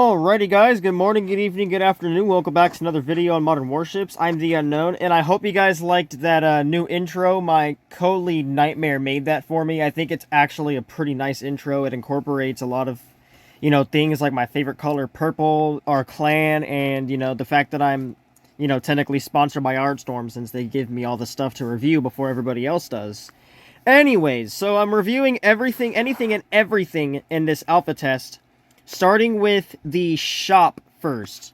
Alrighty guys, good morning, good evening, good afternoon, welcome back to another video on Modern Warships. I'm The Unknown, and I hope you guys liked that new intro. My co-lead Nightmare made that for me. I think it's actually a pretty nice intro. It incorporates a lot of, things like my favorite color, purple, our clan, and, the fact that I'm, technically sponsored by Artstorm since they give me all the stuff to review before everybody else does. Anyways, so I'm reviewing anything and everything in this alpha test, starting with the shop first.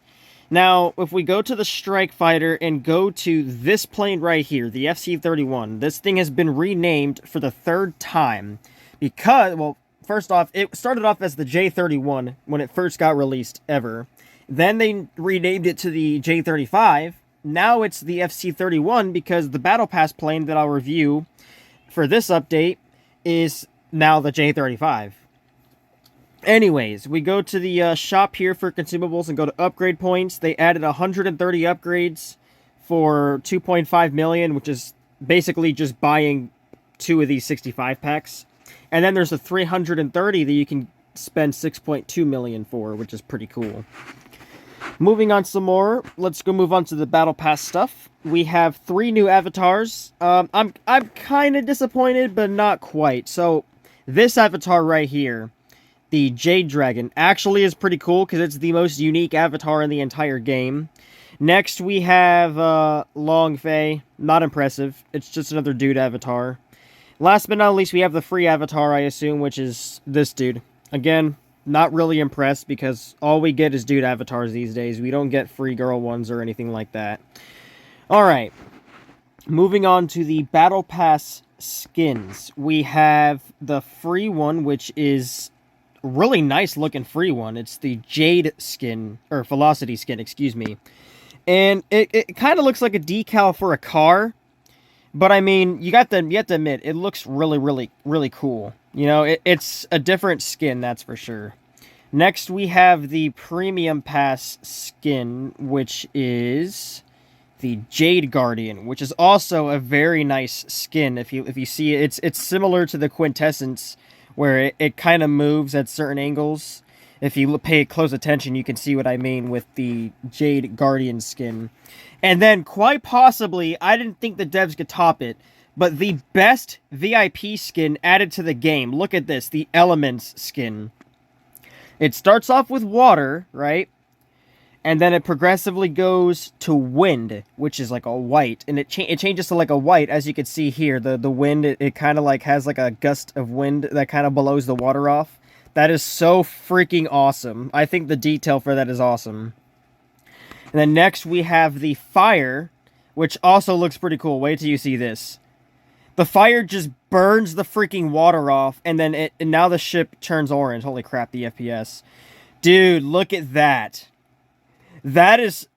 Now, if we go to the Strike Fighter and go to this plane right here, the FC-31, this thing has been renamed for the third time because, well, first off, it started off as the J-31 when it first got released ever. Then they renamed it to the J-35. Now it's the FC-31 because the Battle Pass plane that I'll review for this update is now the J-35. Anyways, we go to the shop here for consumables and go to upgrade points. They added 130 upgrades for 2.5 million, which is basically just buying 2 of these 65 packs. And then there's a 330 that you can spend 6.2 million for, which is pretty cool. Moving on some more, let's go move on to the Battle Pass stuff. We have 3 new avatars. I'm kind of disappointed, but not quite. So, this avatar right here, the Jade Dragon, actually is pretty cool because it's the most unique avatar in the entire game. Next, we have Long Fei. Not impressive. It's just another dude avatar. Last but not least, we have the free avatar, I assume, which is this dude. Again, not really impressed because all we get is dude avatars these days. We don't get free girl ones or anything like that. Alright. Moving on to the Battle Pass skins. We have the free one, which is really nice looking free one. It's the Jade skin, or Velocity skin, excuse me. And it kind of looks like a decal for a car. But I mean, you have to admit, it looks really, really, really cool. It's a different skin, that's for sure. Next, we have the Premium Pass skin, which is the Jade Guardian, which is also a very nice skin. If you see it, it's similar to the Quintessence, where it kind of moves at certain angles. If you pay close attention, you can see what I mean with the Jade Guardian skin. And then, quite possibly, I didn't think the devs could top it, but the best VIP skin added to the game. Look at this, the Elements skin. It starts off with water, right? And then it progressively goes to wind, which is like a white. And it changes to like a white, as you can see here. The wind, it kind of like has like a gust of wind that kind of blows the water off. That is so freaking awesome. I think the detail for that is awesome. And then next we have the fire, which also looks pretty cool. Wait till you see this. The fire just burns the freaking water off, and then and now the ship turns orange. Holy crap, the FPS. Dude, look at that. That is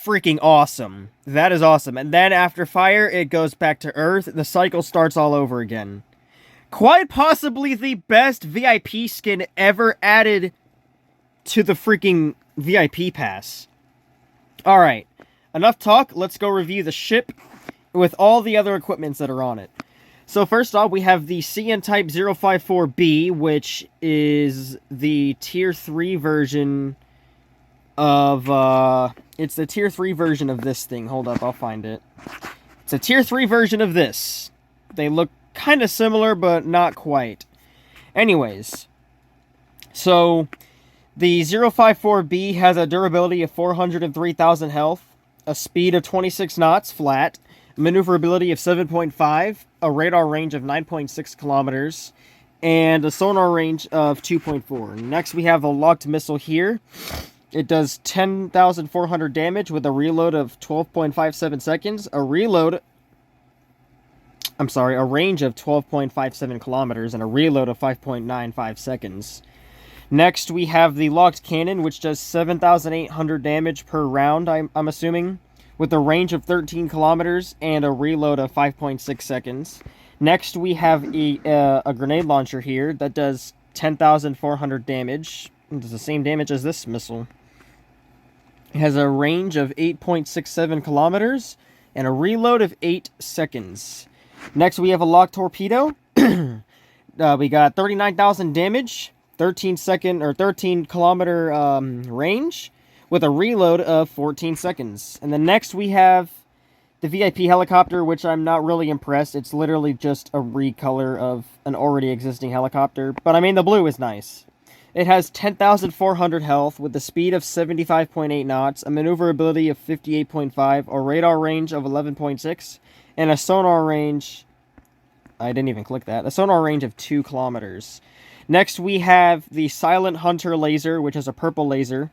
freaking awesome. That is awesome. And then after fire, it goes back to Earth. The cycle starts all over again. Quite possibly the best VIP skin ever added to the freaking VIP pass. Alright, enough talk. Let's go review the ship with all the other equipments that are on it. So first off, we have the CN Type 054B, which is the Tier 3 version of, it's the Tier 3 version of this thing. Hold up, I'll find it. It's a Tier 3 version of this. They look kind of similar, but not quite. Anyways, so the 054B has a durability of 403,000 health, a speed of 26 knots flat, maneuverability of 7.5, a radar range of 9.6 kilometers, and a sonar range of 2.4. Next, we have a locked missile here. It does 10,400 damage with a reload of 12.57 seconds, a range of 12.57 kilometers, and a reload of 5.95 seconds. Next, we have the locked cannon, which does 7,800 damage per round, I'm assuming, with a range of 13 kilometers and a reload of 5.6 seconds. Next, we have a grenade launcher here that does 10,400 damage. It does the same damage as this missile. It has a range of 8.67 kilometers and a reload of 8 seconds. Next, we have a locked torpedo. We got 39,000 damage, 13 kilometer range with a reload of 14 seconds. And then next we have the VIP helicopter, which I'm not really impressed. It's literally just a recolor of an already existing helicopter. But I mean, the blue is nice. It has 10,400 health with a speed of 75.8 knots, a maneuverability of 58.5, a radar range of 11.6, and a sonar range... I didn't even click that. A sonar range of 2 kilometers. Next, we have the Silent Hunter laser, which is a purple laser.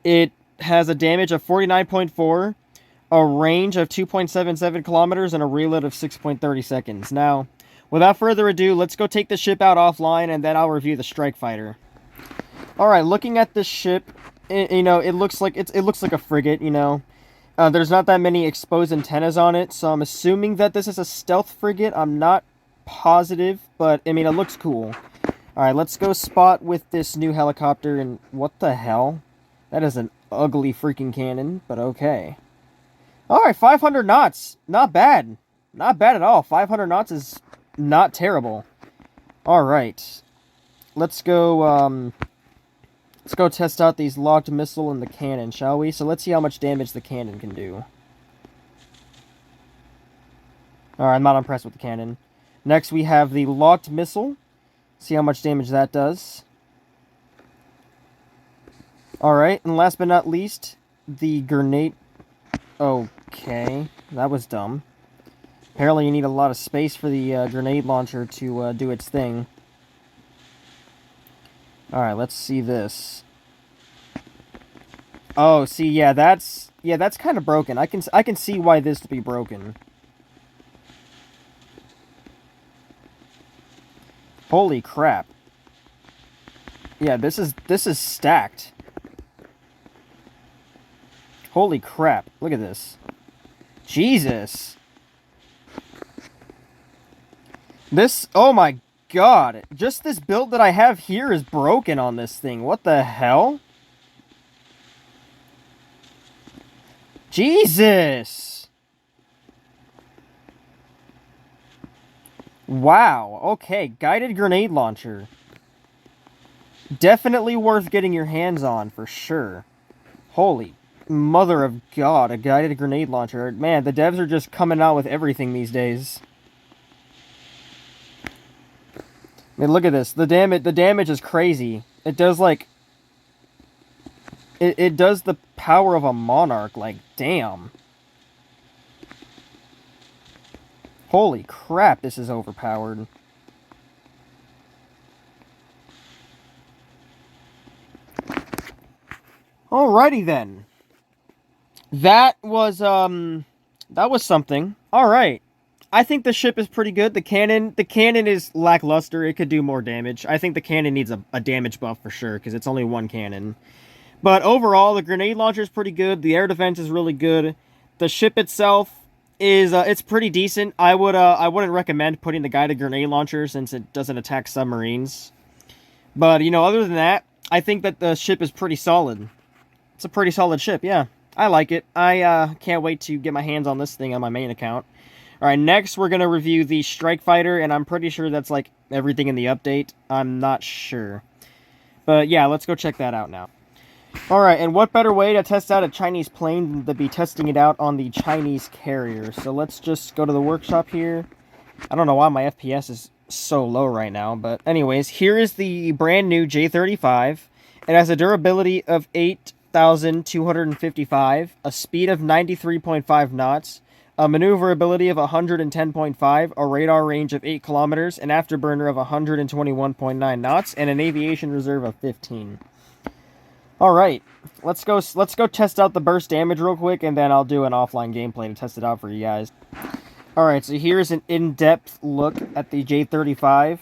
It has a damage of 49.4, a range of 2.77 kilometers, and a reload of 6.30 seconds. Now, without further ado, let's go take the ship out offline, and then I'll review the Strike Fighter. Alright, looking at this ship, you know, it looks like a frigate, you know. There's not that many exposed antennas on it, so I'm assuming that this is a stealth frigate. I'm not positive, but, I mean, it looks cool. Alright, let's go spot with this new helicopter, and what the hell? That is an ugly freaking cannon, but okay. Alright, 500 knots. Not bad. Not bad at all. 500 knots is not terrible. Alright. Let's go test out these locked missile and the cannon, shall we? So let's see how much damage the cannon can do. Alright, I'm not impressed with the cannon. Next, we have the locked missile. See how much damage that does. Alright, and last but not least, the grenade... Okay, that was dumb. Apparently you need a lot of space for the grenade launcher to do its thing. Alright, let's see this. Oh, see, yeah, that's kind of broken. I can see why this would be broken. Holy crap. Yeah, this is stacked. Holy crap. Look at this. Jesus. This, oh my god. Just this build that I have here is broken on this thing. What the hell? Jesus. Wow. Okay, guided grenade launcher. Definitely worth getting your hands on, for sure. Holy mother of God, a guided grenade launcher. Man, the devs are just coming out with everything these days. I mean, look at this. The damage is crazy. It does, like... It does the power of a monarch, like, damn. Holy crap, this is overpowered. Alrighty then. That was something. Alright. I think the ship is pretty good. The cannon is lackluster. It could do more damage. I think the cannon needs a damage buff for sure, because it's only one cannon. But overall, the grenade launcher is pretty good. The air defense is really good. The ship itself is it's pretty decent. I wouldn't recommend putting the guided grenade launcher since it doesn't attack submarines. But you know, other than that, I think that the ship is pretty solid. It's a pretty solid ship, yeah. I like it. I can't wait to get my hands on this thing on my main account. Alright, next we're going to review the Strike Fighter, and I'm pretty sure that's like everything in the update. I'm not sure. But yeah, let's go check that out now. Alright, and what better way to test out a Chinese plane than to be testing it out on the Chinese carrier. So let's just go to the workshop here. I don't know why my FPS is so low right now, but anyways, here is the brand new J35. It has a durability of 8,255, a speed of 93.5 knots, a maneuverability of 110.5, a radar range of 8 kilometers, an afterburner of 121.9 knots, and an aviation reserve of 15. Alright, let's go test out the burst damage real quick, and then I'll do an offline gameplay to test it out for you guys. Alright, so here's an in-depth look at the J35.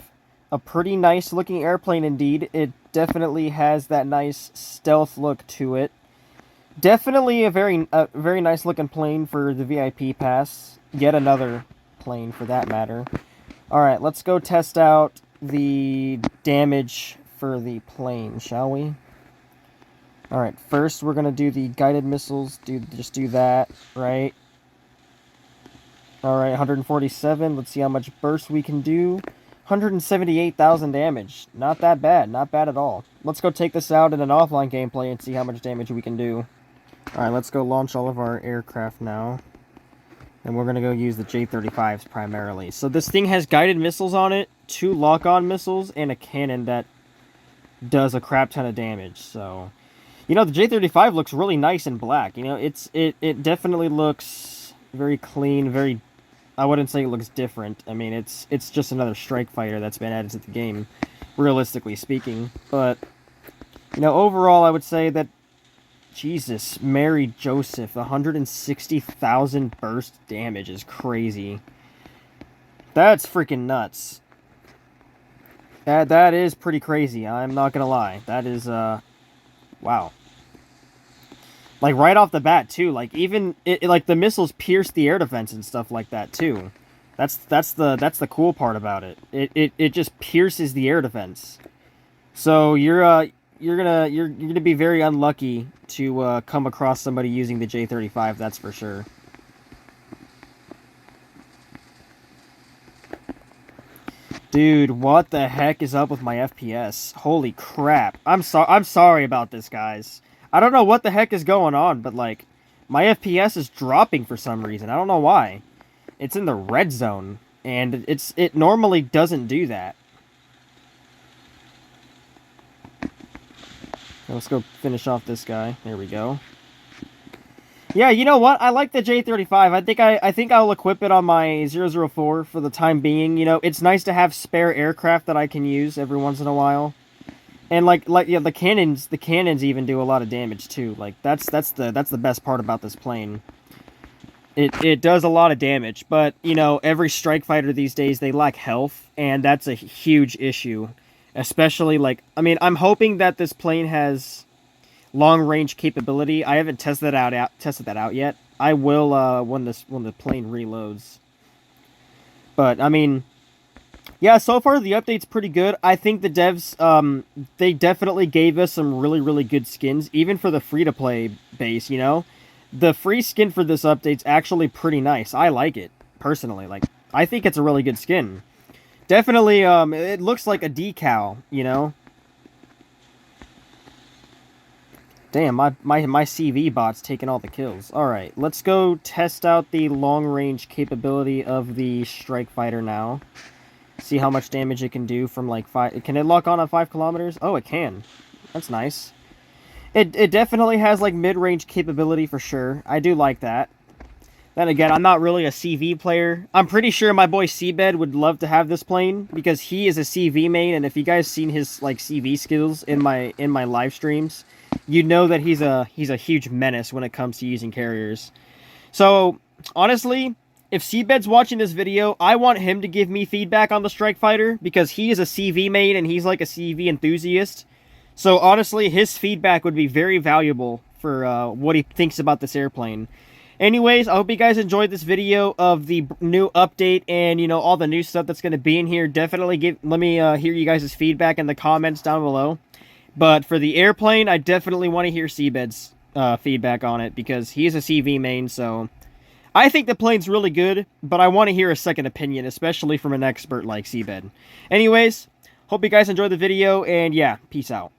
A pretty nice looking airplane indeed. It definitely has that nice stealth look to it. Definitely a very nice looking plane for the VIP pass. Yet another plane for that matter. Alright, let's go test out the damage for the plane, shall we? Alright, first we're going to do the guided missiles. Just do that, right? Alright, 147. Let's see how much burst we can do. 178,000 damage. Not that bad. Not bad at all. Let's go take this out in an offline gameplay and see how much damage we can do. Alright, let's go launch all of our aircraft now. And we're going to go use the J-35s primarily. So this thing has guided missiles on it, 2 lock-on missiles, and a cannon that does a crap ton of damage. So, you know, the J-35 looks really nice in black. You know, it definitely looks very clean, very... I wouldn't say it looks different. I mean, it's just another strike fighter that's been added to the game, realistically speaking. But, you know, overall, I would say that, Jesus, Mary Joseph, 160,000 burst damage is crazy. That's freaking nuts. That is pretty crazy, I'm not gonna lie. That is, wow. Like, right off the bat, too. Like, even, like, the missiles pierce the air defense and stuff like that, too. That's the cool part about it. It just pierces the air defense. So, you're gonna be very unlucky to, come across somebody using the J-35, that's for sure. Dude, what the heck is up with my FPS? Holy crap. I'm sorry about this, guys. I don't know what the heck is going on, but, like, my FPS is dropping for some reason. I don't know why. It's in the red zone, and it normally doesn't do that. Let's go finish off this guy. There we go. Yeah, you know what? I like the J-35. I think I'll equip it on my 004 for the time being. You know, it's nice to have spare aircraft that I can use every once in a while. And yeah, the cannons even do a lot of damage too. Like that's the best part about this plane. It does a lot of damage, but you know, every strike fighter these days, they lack health, and that's a huge issue. Especially like, I mean, I'm hoping that this plane has long range capability. I haven't tested that out yet. I will when the plane reloads. But I mean, yeah, so far the update's pretty good. I think the devs, they definitely gave us some really, really good skins, even for the free-to-play base, you know? The free skin for this update's actually pretty nice. I like it, personally. Like, I think it's a really good skin. Definitely, it looks like a decal, you know? Damn, my CV bot's taking all the kills. Alright, let's go test out the long-range capability of the Strike Fighter now. See how much damage it can do from, like, 5... Can it lock on at 5 kilometers? Oh, it can. That's nice. It definitely has, like, mid-range capability for sure. I do like that. Then again, I'm not really a CV player. I'm pretty sure my boy Seabed would love to have this plane, because he is a CV main, and if you guys seen his, like, CV skills in my live streams, you know that he's a huge menace when it comes to using carriers. So, honestly, if Seabed's watching this video, I want him to give me feedback on the Strike Fighter, because he is a CV main and he's like a CV enthusiast. So honestly, his feedback would be very valuable for what he thinks about this airplane. Anyways, I hope you guys enjoyed this video of the new update and, you know, all the new stuff that's going to be in here. Definitely let me hear you guys' feedback in the comments down below. But for the airplane, I definitely want to hear Seabed's feedback on it, because he's a CV main, so I think the plane's really good, but I want to hear a second opinion, especially from an expert like Seabed. Anyways, hope you guys enjoyed the video, and yeah, peace out.